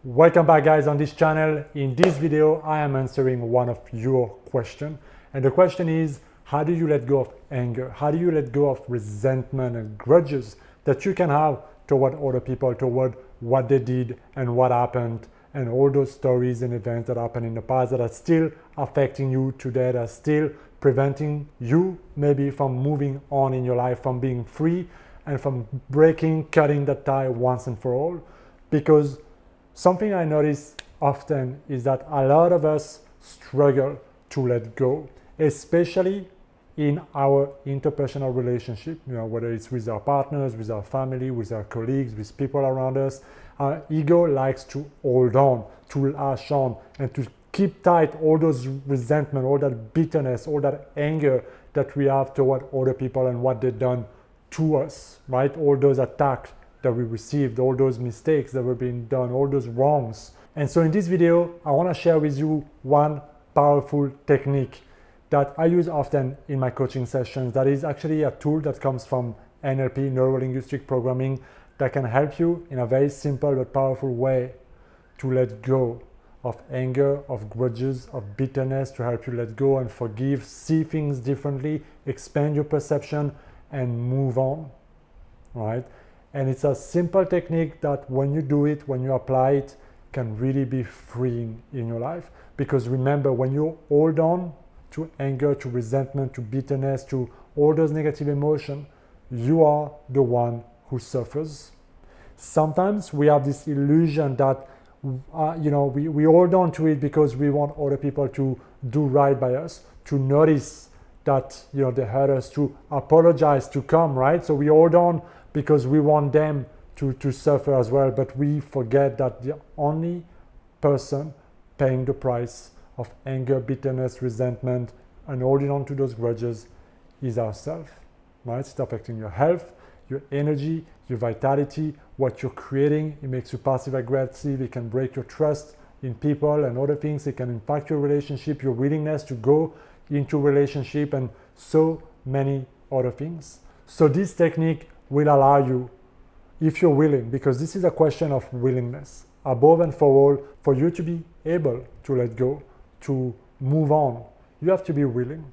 Welcome back, guys, on this channel. In this video I am answering one of your questions, and the question is, how do you let go of anger? How do you let go of resentment and grudges that you can have toward other people, toward what they did and what happened, and all those stories and events that happened in the past that are still affecting you today, that are still preventing you maybe from moving on in your life, from being free and from cutting that tie once and for all? Because something I notice often is that a lot of us struggle to let go, especially in our interpersonal relationship, whether it's with our partners, with our family, with our colleagues, with people around us. Our ego likes to hold on, to lash on, and to keep tight all those resentment, all that bitterness, all that anger that we have toward other people and what they've done to us, right? All those attacks that we received, all those mistakes that were being done, all those wrongs. And so in this video, I want to share with you one powerful technique that I use often in my coaching sessions. That is actually a tool that comes from NLP, neuro-linguistic programming, that can help you in a very simple but powerful way to let go of anger, of grudges, of bitterness, to help you let go and forgive, see things differently, expand your perception, and move on, right? And it's a simple technique that when you do it, when you apply it, can really be freeing in your life. Because remember, when you hold on to anger, to resentment, to bitterness, to all those negative emotions, you are the one who suffers. Sometimes we have this illusion that we hold on to it because we want other people to do right by us, to notice that they hurt us, to apologize, to come, right? So we hold on because we want them to suffer as well, but we forget that the only person paying the price of anger, bitterness, resentment, and holding on to those grudges is ourselves, right? It's affecting your health, your energy, your vitality, what you're creating. It makes you passive aggressive. It can break your trust in people and other things. It can impact your relationship, your willingness to go into relationship, and so many other things. So this technique will allow you, if you're willing, because this is a question of willingness, above and for all, for you to be able to let go, to move on, you have to be willing.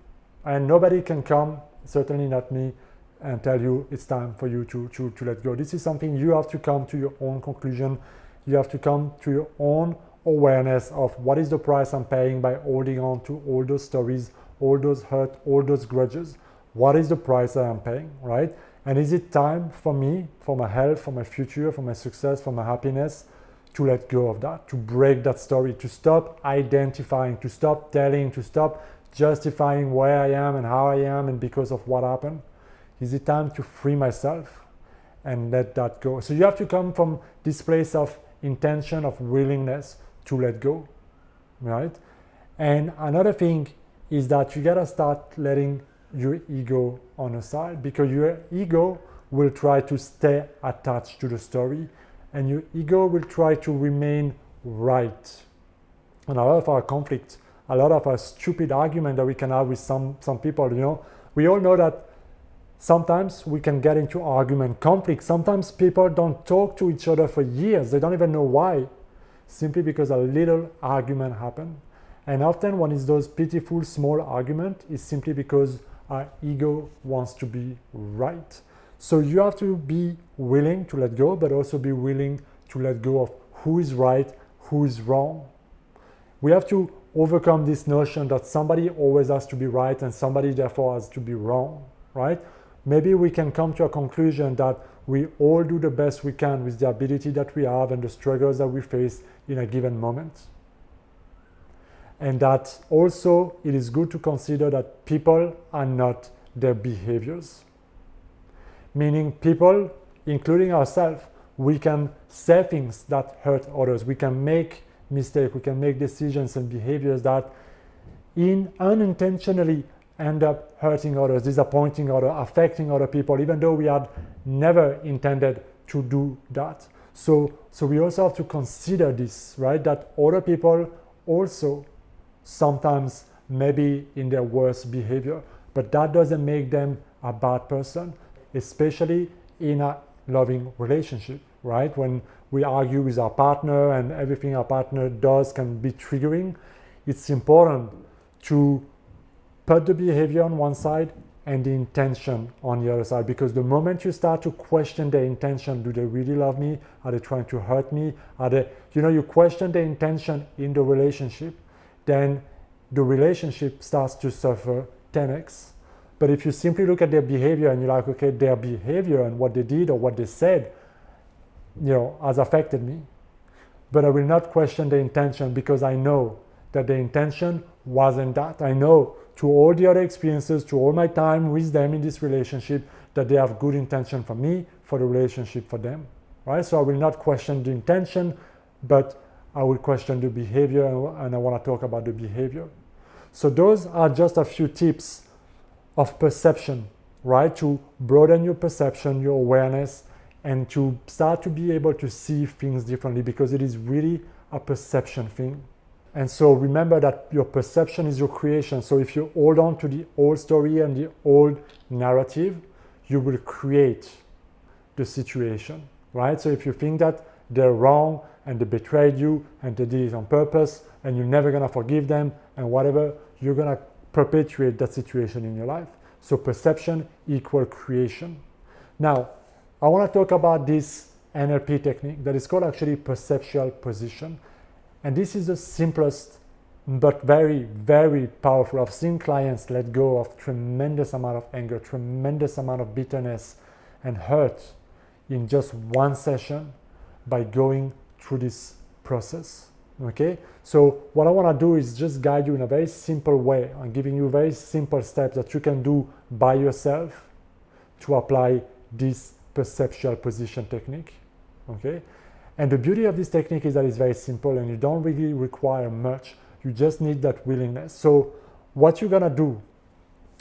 And nobody can come, certainly not me, and tell you it's time for you to let go. This is something you have to come to your own conclusion. You have to come to your own awareness of what is the price I'm paying by holding on to all those stories, all those hurt, all those grudges. What is the price that I'm paying, right? And is it time for me, for my health, for my future, for my success, for my happiness, to let go of that, to break that story, to stop identifying, to stop telling, to stop justifying where I am and how I am and because of what happened? Is it time to free myself and let that go? So you have to come from this place of intention, of willingness to let go, right? And another thing is that you gotta start letting your ego on the side, because your ego will try to stay attached to the story, and your ego will try to remain right. And a lot of our conflict, a lot of our stupid argument that we can have with some people, we all know that sometimes we can get into argument, conflict. Sometimes people don't talk to each other for years. They don't even know why, simply because a little argument happened. And often when it's those pitiful small arguments, it's simply because our ego wants to be right. So you have to be willing to let go, but also be willing to let go of who is right, who is wrong. We have to overcome this notion that somebody always has to be right and somebody therefore has to be wrong, right? Maybe we can come to a conclusion that we all do the best we can with the ability that we have and the struggles that we face in a given moment. And that also it is good to consider that people are not their behaviors. Meaning people, including ourselves, we can say things that hurt others. We can make mistakes, we can make decisions and behaviors that unintentionally end up hurting others, disappointing others, affecting other people, even though we had never intended to do that. So we also have to consider this, right? That other people also sometimes maybe in their worst behavior, but that doesn't make them a bad person, especially in a loving relationship, right? When we argue with our partner and everything our partner does can be triggering, it's important to put the behavior on one side and the intention on the other side, because the moment you start to question their intention, do they really love me? Are they trying to hurt me? Are they, you question the intention in the relationship, then the relationship starts to suffer 10x. But if you simply look at their behavior and you're like, okay, their behavior and what they did or what they said, has affected me. But I will not question the intention, because I know that the intention wasn't that. I know through all the other experiences, through all my time with them in this relationship, that they have good intention for me, for the relationship, for them, right? So I will not question the intention, but I will question the behavior, and I want to talk about the behavior. So those are just a few tips of perception, right? To broaden your perception, your awareness, and to start to be able to see things differently, because it is really a perception thing. And so remember that your perception is your creation. So if you hold on to the old story and the old narrative, you will create the situation, right? So if you think that they're wrong and they betrayed you and they did it on purpose and you're never gonna forgive them and whatever, you're gonna perpetuate that situation in your life. So perception equal creation. Now, I wanna talk about this NLP technique that is called actually perceptual position. And this is the simplest, but very, very powerful. I've seen clients let go of tremendous amount of anger, tremendous amount of bitterness and hurt in just one session by going through this process, okay? So what I wanna do is just guide you in a very simple way. I'm giving you very simple steps that you can do by yourself to apply this perceptual position technique, okay? And the beauty of this technique is that it's very simple and you don't really require much. You just need that willingness. So what you're gonna do,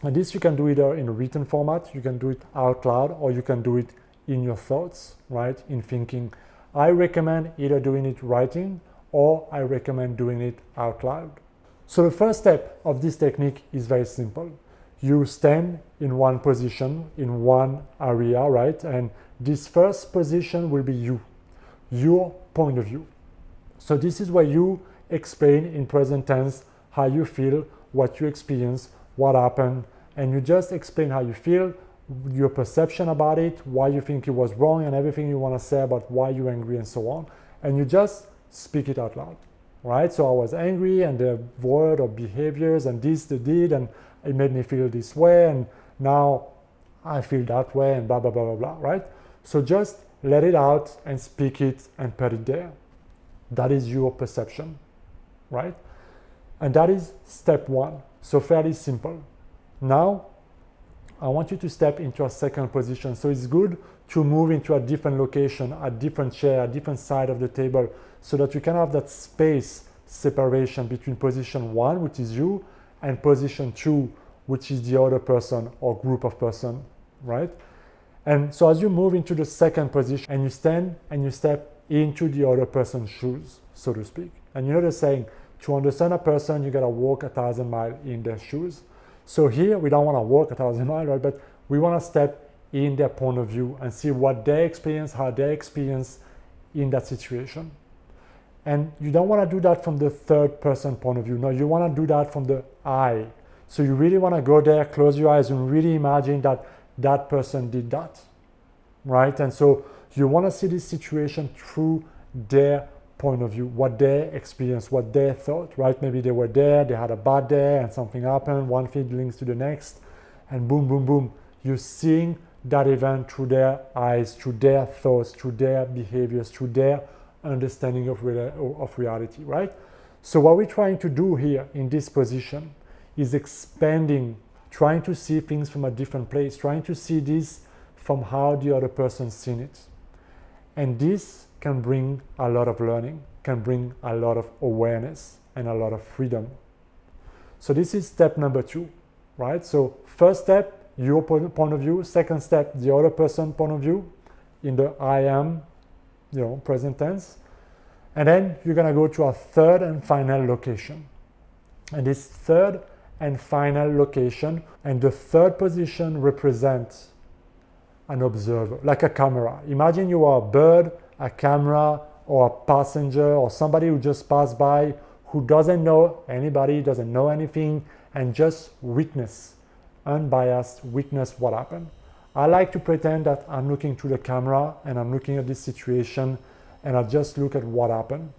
and this you can do either in a written format, you can do it out loud, or you can do it in your thoughts, right? In thinking. I recommend either doing it writing, or I recommend doing it out loud. So the first step of this technique is very simple. You stand in one position, in one area, right? And this first position will be you. Your point of view. So this is where you explain in present tense how you feel, what you experience, what happened, and you just explain how you feel, your perception about it, why you think it was wrong, and everything you want to say about why you're angry and so on. And you just speak it out loud, right? So I was angry and the word or behaviors and this they did and it made me feel this way and now I feel that way and blah, blah, blah, blah, blah, right? So just let it out and speak it and put it there. That is your perception, right? And that is step one. So fairly simple. Now, I want you to step into a second position. So it's good to move into a different location, a different chair, a different side of the table, so that you can have that space separation between position one, which is you, and position two, which is the other person or group of person, right? And so as you move into the second position and you stand and you step into the other person's shoes, so to speak. And you know the saying, to understand a person, you gotta walk 1,000 miles in their shoes. So here, we don't wanna walk 1,000 miles, right? But we wanna step in their point of view and see what they experience, how they experience in that situation. And you don't wanna do that from the third person point of view. No, you wanna do that from the I. So you really wanna go there, close your eyes and really imagine that that person did that, right? And so you want to see this situation through their point of view, what they experienced, what they thought, right? Maybe they were there, they had a bad day and something happened, one thing links to the next, and boom, boom, boom. You're seeing that event through their eyes, through their thoughts, through their behaviors, through their understanding of reality, right? So what we're trying to do here in this position is expanding, trying to see things from a different place, trying to see this from how the other person's seen it. And this can bring a lot of learning, can bring a lot of awareness and a lot of freedom. So this is step number 2, right? So first step, your point of view. Second step, the other person's point of view in the I am, present tense. And then you're gonna go to a third and final location. And this third and final location, and the third position represents an observer, like a camera. Imagine you are a bird a camera or a passenger or somebody who just passed by, who doesn't know anybody, doesn't know anything, and just witness, unbiased witness what happened. I like to pretend that I'm looking through the camera and I'm looking at this situation and I just look at what happened,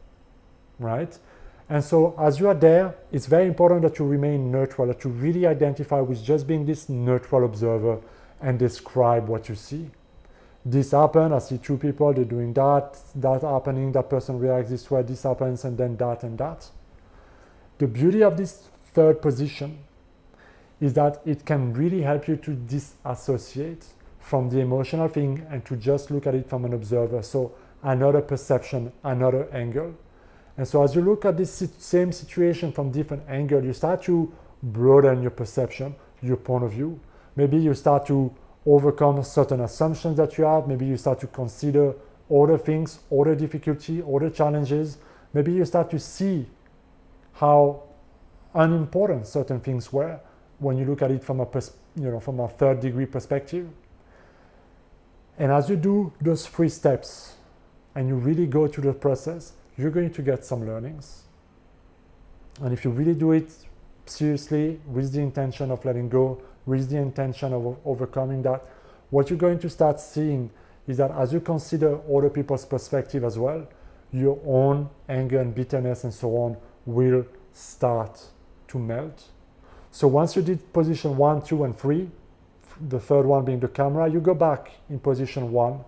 right? And so as you are there, it's very important that you remain neutral, that you really identify with just being this neutral observer and describe what you see. This happened, I see two people, they're doing that happening, that person reacts this way, this happens, and then that and that. The beauty of this third position is that it can really help you to disassociate from the emotional thing and to just look at it from an observer. So another perception, another angle. And so as you look at this same situation from different angles, you start to broaden your perception, your point of view. Maybe you start to overcome certain assumptions that you have. Maybe you start to consider other things, other difficulty, other challenges. Maybe you start to see how unimportant certain things were when you look at it from a third degree perspective. And as you do those 3 steps and you really go through the process, you're going to get some learnings. And if you really do it seriously, with the intention of letting go, with the intention of overcoming that, what you're going to start seeing is that as you consider other people's perspective as well, your own anger and bitterness and so on will start to melt. So once you did position 1, 2, and 3, the third one being the camera, you go back in position 1,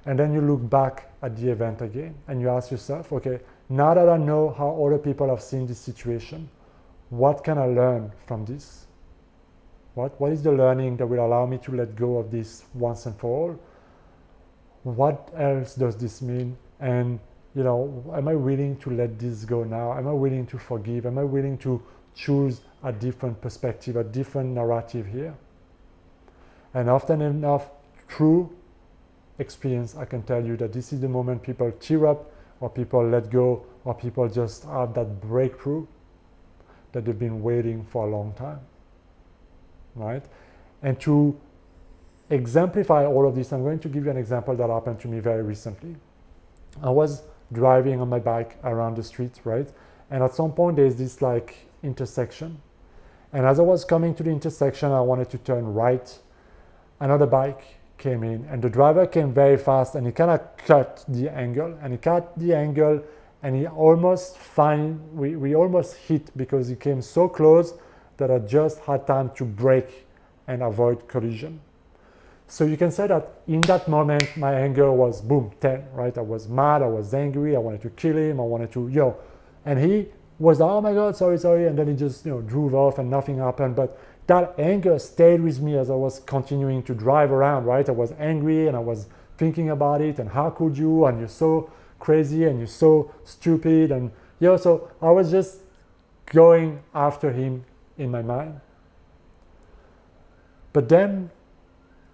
and then you look back at the event again, and you ask yourself, okay, now that I know how other people have seen this situation, what can I learn from this? What is the learning that will allow me to let go of this once and for all? What else does this mean? And am I willing to let this go now? Am I willing to forgive? Am I willing to choose a different perspective, a different narrative here? And often enough, through experience, I can tell you that this is the moment people tear up, or people let go, or people just have that breakthrough that they've been waiting for a long time, right? And to exemplify all of this, I'm going to give you an example that happened to me very recently. I was driving on my bike around the street, right? And at some point there's this intersection. And as I was coming to the intersection, I wanted to turn right. Another bike came in and the driver came very fast and he kind of cut the angle and he almost we almost hit because he came so close that I just had time to brake and avoid collision. So you can say that in that moment, my anger was boom, 10, right? I was mad, I was angry, I wanted to kill him, I wanted to, and he was, oh my God, sorry. And then he just, drove off and nothing happened. But that anger stayed with me as I was continuing to drive around, right? I was angry and I was thinking about it and how could you, and you're so crazy and you're so stupid. And, so I was just going after him in my mind. But then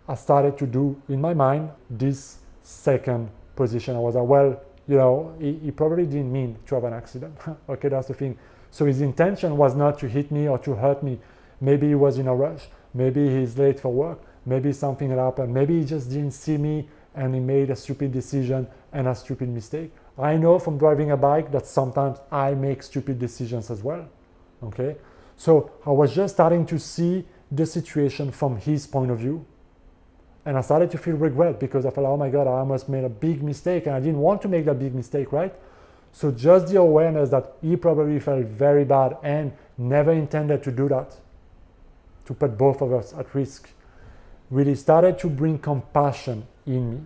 I started to do in my mind this second position. I was like, well, he probably didn't mean to have an accident. Okay, that's the thing. So his intention was not to hit me or to hurt me. Maybe he was in a rush. Maybe he's late for work. Maybe something had happened. Maybe he just didn't see me and he made a stupid decision and a stupid mistake. I know from driving a bike that sometimes I make stupid decisions as well. Okay, so I was just starting to see the situation from his point of view. And I started to feel regret because I felt, oh my God, I almost made a big mistake and I didn't want to make that big mistake, right? So just the awareness that he probably felt very bad and never intended to do that, to put both of us at risk, really started to bring compassion in me,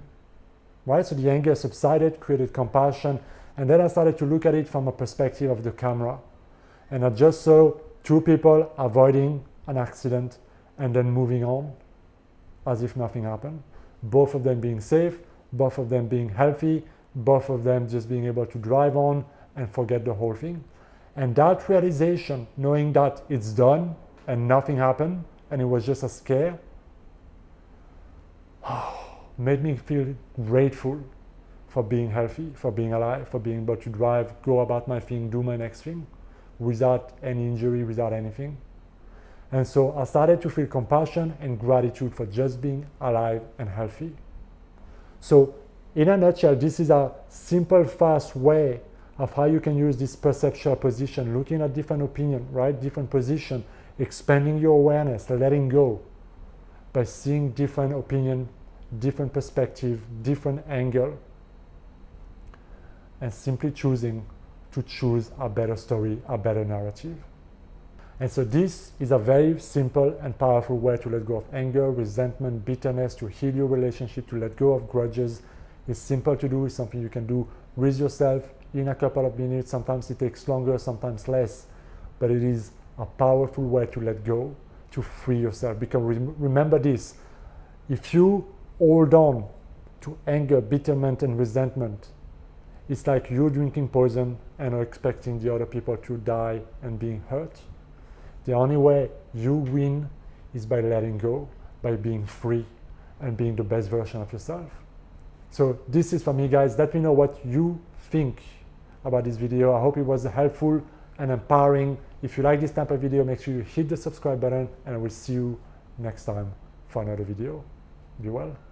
right? So the anger subsided, created compassion, and then I started to look at it from a perspective of the camera. And I just saw two people avoiding an accident and then moving on as if nothing happened. Both of them being safe, both of them being healthy, both of them just being able to drive on and forget the whole thing. And that realization, knowing that it's done and nothing happened and it was just a scare, made me feel grateful for being healthy, for being alive, for being able to drive, go about my thing, do my next thing without any injury, without anything. And so I started to feel compassion and gratitude for just being alive and healthy. So in a nutshell, this is a simple, fast way of how you can use this perceptual position, looking at different opinion, right? Different position, expanding your awareness, letting go by seeing different opinion, different perspective, different angle, and simply choosing to choose a better story, a better narrative. And so this is a very simple and powerful way to let go of anger, resentment, bitterness, to heal your relationship, to let go of grudges. It's simple to do. It's something you can do with yourself in a couple of minutes. Sometimes it takes longer, sometimes less, but it is a powerful way to let go, to free yourself. Because remember this, if you hold on to anger, bitterness, and resentment, it's like you're drinking poison and are expecting the other people to die and being hurt. The only way you win is by letting go, by being free and being the best version of yourself. So this is for me, guys. Let me know what you think about this video. I hope it was helpful and empowering. If you like this type of video, make sure you hit the subscribe button, and I will see you next time for another video. Be well.